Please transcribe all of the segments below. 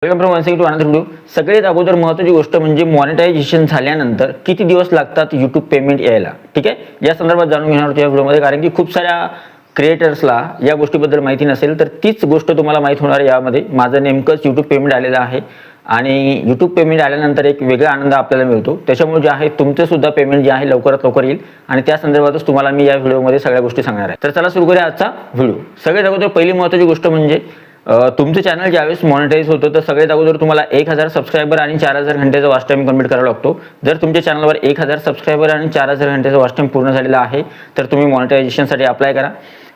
Welcome from once to another video. सगळ्यात अगोदर महत्त्वाची गोष्ट म्हणजे मॉनिटायझेशन झाल्यानंतर किती दिवस लागतात यूट्यूब पेमेंट यायला. ठीक आहे, या संदर्भात जाणून घेणार आहोत या व्हिडिओमध्ये, कारण की खूप साऱ्या क्रिएटर्सला या गोष्टीबद्दल माहिती नसेल. तर तीच गोष्ट तुम्हाला माहीत होणार यामध्ये. माझं नेमकंच यूट्यूब पेमेंट आलेलं आहे आणि यूट्यूब पेमेंट आल्यानंतर एक वेगळा आनंद आपल्याला मिळतो. त्याच्यामुळे जे आहे तुमचं सुद्धा पेमेंट जे आहे लवकरात लवकर येईल आणि त्या संदर्भातच तुम्हाला मी या व्हिडिओमध्ये सगळ्या गोष्टी सांगणार आहे. तर चला सुरू करूया आजचा व्हिडिओ. सगळ्यात अगोदर पहिली महत्त्वाची गोष्ट म्हणजे तुमचं चॅनल ज्यावेळेस मॉनिटाईज होतं तर सगळ्यात अगोदर तुम्हाला 1000 सबस्क्रायबर आणि 4000 घंटेचा वॉच टाइम कंप्लीट करावा लागतो. जर तुमच्या चॅनलवर 1000 सबस्क्रायबर आणि 4000 घंटेचा वॉच टाइम पूर्ण झालेला आहे तर तुम्ही मॉनिटायझेशनसाठी अप्लाय करा.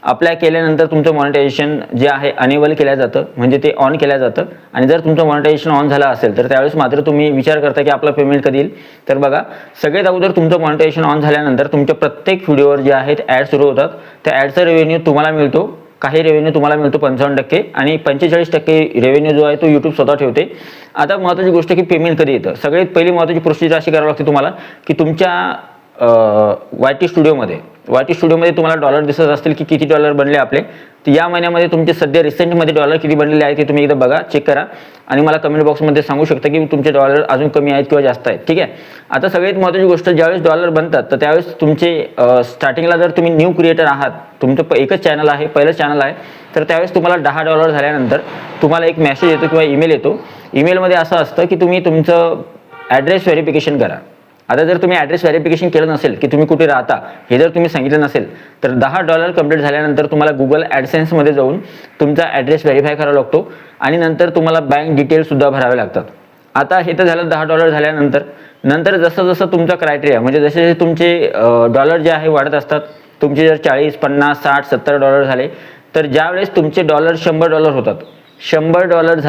अप्लाय केल्यानंतर तुमचं मॉनिटायझेशन जे आहे अनेबल केलं जातं, म्हणजे ते ऑन केलं जातं. आणि जर तुमचं मॉनिटायझेशन ऑन झालं असेल तर त्यावेळेस मात्र तुम्ही विचार करता की आपलं पेमेंट कधी येईल. तर बघा, सगळ्यात अगोदर तुमचं मॉनिटायझेशन ऑन झाल्यानंतर तुमच्या प्रत्येक व्हिडिओवर जे आहेत ॲड सुरू होतात. त्या ॲडचा रेव्हेन्यू तुम्हाला मिळतो. काही रेव्हेन्यू तुम्हाला मिळतो 55% आणि 45% रेव्हेन्यू जो आहे तो यूट्यूब स्वतः ठेवते. आता महत्त्वाची गोष्ट की पेमेंट कधी येतं. सगळ्यात पहिली महत्त्वाची प्रोसिजर अशी करावी लागते तुम्हाला की तुमच्या YT स्टुडिओमध्ये तुम्हाला डॉलर दिसत असतील की किती डॉलर बनले आपले. तर या महिन्यामध्ये तुमचे सध्या रिसेंटमध्ये डॉलर किती बनलेले आहेत ते तुम्ही एकदा बघा, चेक करा आणि मला कमेंट बॉक्समध्ये सांगू शकता की तुमचे डॉलर अजून कमी आहेत किंवा जास्त आहेत. ठीक आहे, आता सगळ्यात महत्त्वाची गोष्ट, ज्यावेळेस डॉलर बनतात तर त्यावेळेस तुमचे स्टार्टिंगला जर तुम्ही न्यू क्रिएटर आहात, तुमचं एकच चॅनल आहे, पहिलं चॅनल आहे, तर त्यावेळेस तुम्हाला $10 झाल्यानंतर तुम्हाला एक मेसेज येतो किंवा ईमेल येतो. ईमेलमध्ये असं असतं की तुम्ही तुमचं ॲड्रेस व्हेरिफिकेशन करा. आता जर तुम्ही ॲड्रेस व्हेरिफिकेशन केलं नसेल की तुम्ही कुठे राहता हे जर तुम्ही सांगितलं नसेल तर $10 कंप्लीट झाल्यानंतर तुम्हाला गुगल ॲडसेन्समध्ये जाऊन तुमचा ॲड्रेस व्हेरीफाय करावा लागतो आणि नंतर तुम्हाला बँक डिटेल्ससुद्धा भरावे लागतात. आता हे तर झालं $10 झाल्यानंतर जसं जसं तुमचा क्रायटेरिया, म्हणजे जसे जसे तुमचे डॉलर जे आहे वाढत असतात, तुमचे जर 40, 50, 60, $70 झाले तर ज्यावेळेस तुमचे डॉलर $100 होतात, $100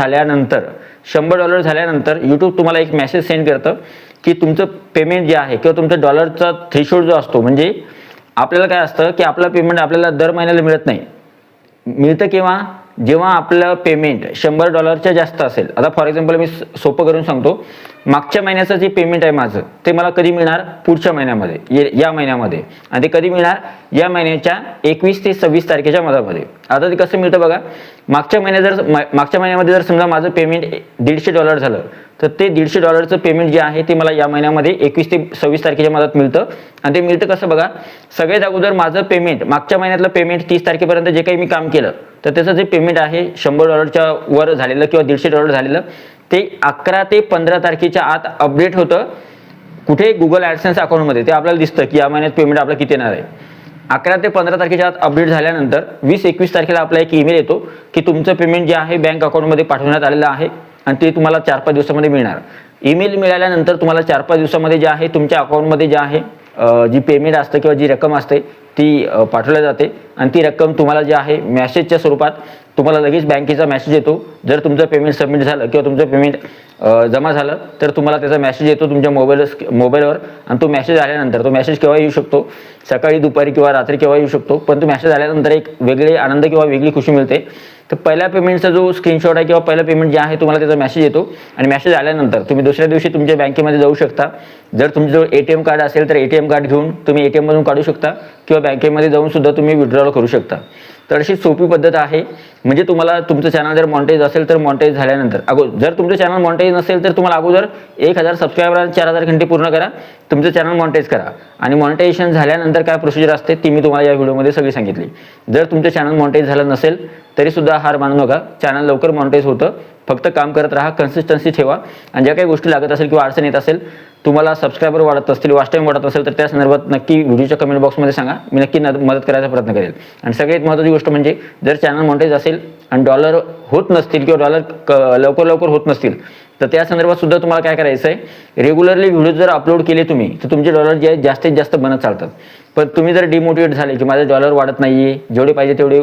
झाल्यानंतर यूट्यूब तुम्हाला एक मेसेज सेंड करतं की तुमचं पेमेंट जे आहे किंवा तुमचा डॉलरचा थ्रेशोल्ड जो असतो, म्हणजे आपल्याला काय असतं की आपलं पेमेंट आपल्याला दर महिन्याला मिळत नाही. मिळतं केव्हा? जेव्हा आपलं पेमेंट $100 जास्त असेल. आता फॉर एक्झाम्पल मी सोपं करून सांगतो, मागच्या महिन्याचं जे पेमेंट आहे माझं ते मला कधी मिळणार? पुढच्या महिन्यामध्ये, या महिन्यामध्ये. आणि ते कधी मिळणार? या महिन्याच्या 21 ते 26 तारखेच्या मधामध्ये. आता ते कसं मिळतं बघा, मागच्या महिन्यामध्ये जर समजा माझं पेमेंट $150 झालं तर ते $150 पेमेंट जे आहे ते मला या महिन्यामध्ये 21 ते 26 तारखेच्या मधात मिळतं. आणि ते मिळतं कसं बघा, सगळ्यात अगोदर माझं पेमेंट, मागच्या महिन्यातलं पेमेंट 30 तारखेपर्यंत जे काही मी काम केलं तर त्याचं जे पेमेंट आहे $100 वर झालेलं किंवा $150 झालेलं ते 11 ते 15 तारखेच्या आत अपडेट होतं. कुठे? गुगल ॲडसेन्स अकाउंटमध्ये. ते आपल्याला दिसतं की या महिन्यात पेमेंट आपलं किती येणार आहे. 11 ते 15 तारखेच्या आत अपडेट झाल्यानंतर 20-21 तारखेला आपला एक ईमेल येतो की तुमचं पेमेंट जे आहे बँक अकाउंटमध्ये पाठवण्यात आलेलं आहे आणि ते तुम्हाला 4-5 दिवसामध्ये मिळणार. ईमेल मिळाल्यानंतर तुम्हाला 4-5 दिवसामध्ये जे आहे तुमच्या अकाउंटमध्ये जे आहे जी पेमेंट असते किंवा जी रक्कम असते ती पाठवल्या जाते आणि ती रक्कम तुम्हाला जे आहे मॅसेजच्या स्वरूपात तुम्हाला लगेच बँकेचा मेसेज येतो. जर तुमचं पेमेंट सबमिट झालं किंवा तुमचं पेमेंट जमा झालं तर तुम्हाला त्याचा मेसेज येतो तुमच्या मोबाईलवर. आणि तो मेसेज आल्यानंतर, तो मेसेज केव्हा येऊ शकतो? सकाळी, दुपारी किंवा रात्री केव्हा येऊ शकतो, पण तो मेसेज आल्यानंतर एक वेगळे आनंद किंवा वेगळी खुशी मिळते. तर पहिल्या पेमेंटचा जो स्क्रीनशॉट आहे किंवा पहिलं पेमेंट जे आहे तुम्हाला त्याचा मेसेज येतो आणि मेसेज आल्यानंतर तुम्ही दुसऱ्या दिवशी तुमच्या बँकेमध्ये जाऊ शकता. जर तुमच्याजवळ ATM कार्ड असेल तर ATM कार्ड घेऊन तुम्ही ATM मधून काढू शकता किंवा बँकेमध्ये जाऊन सुद्धा तुम्ही विड्रॉल करू शकता. तर अशी सोपी पद्धत आहे. म्हणजे तुम्हाला तुमचं चॅनल जर मॉनिटाईज असेल तर मॉनिटाईज झाल्यानंतर जर तुमचं चॅनल मॉनिटाईज नसेल तर तुम्हाला अगोदर 1000 सबस्क्रायबर आणि 4000 घंटे पूर्ण करा, तुमचं चॅनल मॉनिटाईज करा. आणि मॉनिटायझेशन झाल्यानंतर काय प्रोसिजर असते ती मी तुम्हाला या व्हिडिओमध्ये सगळी सांगितली. जर तुमचं चॅनल मॉनिटाईज झालं नसेल तरी सुद्धा हार मानू नका, चॅनल लवकर मॉनिटाईज होतं. फक्त काम करत राहा, कन्सिस्टन्सी ठेवा आणि ज्या काही गोष्टी लागत असेल किंवा अडचण येत असेल, तुम्हाला सबस्क्रायबर वाढत असतील, वॉच टाईम वाढत असेल तर त्या संदर्भात नक्की व्हिडिओच्या कमेंट बॉक्समध्ये सांगा, मी नक्की मदत करायचा प्रयत्न करेल. आणि सगळ्यात महत्त्वाची गोष्ट म्हणजे जर चॅनल मॉनिटाईज असेल आणि डॉलर होत नसतील किंवा डॉलर लवकर होत नसतील तर त्या संदर्भात सुद्धा तुम्हाला काय करायचं आहे, रेग्युलरली व्हिडिओ जर अपलोड केले तुम्ही तर तुमचे डॉलर जे आहेत जास्तीत जास्त बनत चालतात. पण तुम्ही जर डिमोटिवेट झाले की माझे डॉलर वाढत नाही आहे, जेवढे पाहिजे तेवढे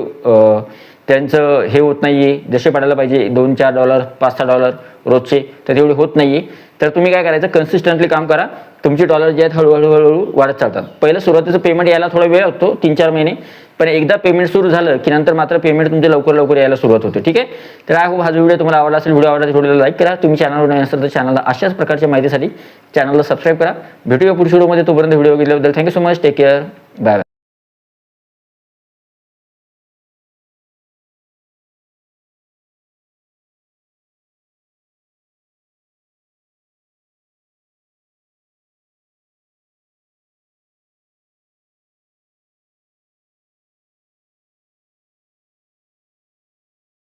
त्यांचं हे होत नाही आहे, जसे पडायला पाहिजे $2-4, $5-6 रोजचे, तर तेवढे होत नाही आहे, तर तुम्ही काय करायचं, कन्सिस्टंटली काम करा. तुमचे डॉलर जे आहेत हळूहळू वाढत चालतात. पहिलं सुरुवातीचं पेमेंट यायला थोडा वेळ लागतो, 3-4 महिने, पण एकदा पेमेंट सुरू झालं की नंतर मात्र पेमेंट तुमचे लवकर यायला सुरुवात होते. ठीक आहे, तर हा व्हिडिओ तुम्हाला आवडला असेल. व्हिडिओ आवडला तर व्हिडिओला लाईक करा. तुम्ही चॅनलवर नवीन असाल तर चॅनलला अशाच प्रकारच्या माहितीसाठी चॅनलला सबस्क्राईब करा. भेटूया पुढच्या व्हिडिओमध्ये. तोपर्यंत व्हिडिओ बघितल्याबद्दल thank you so much. Take care. Bye bye.